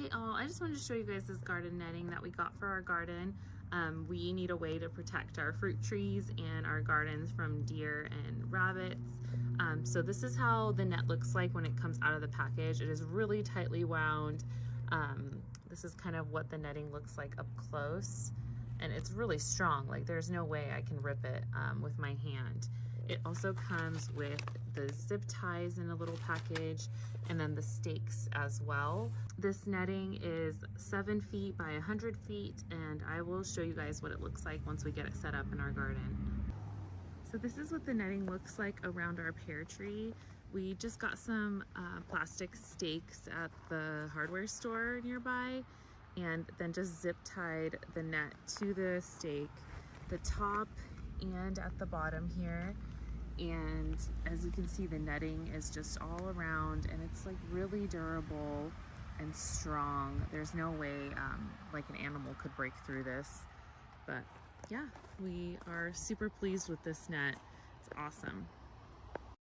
Hey all, I just wanted to show you guys this garden netting that we got for our garden. We need a way to protect our fruit trees and our gardens from deer and rabbits. So this is how the net looks like when it comes out of the package. It is really tightly wound. This is kind of what the netting looks like up close. And it's really strong, like there's no way I can rip it with my hand. It also comes with the zip ties in a little package and then the stakes as well. This netting is 7 feet by 100 feet and I will show you guys what it looks like once we get it set up in our garden. So this is what the netting looks like around our pear tree. We just got some plastic stakes at the hardware store nearby and then just zip tied the net to the stake, the top and at the bottom here. And as you can see, the netting is just all around and it's like really durable and strong. There's no way like an animal could break through this. But yeah, we are super pleased with this net. It's awesome.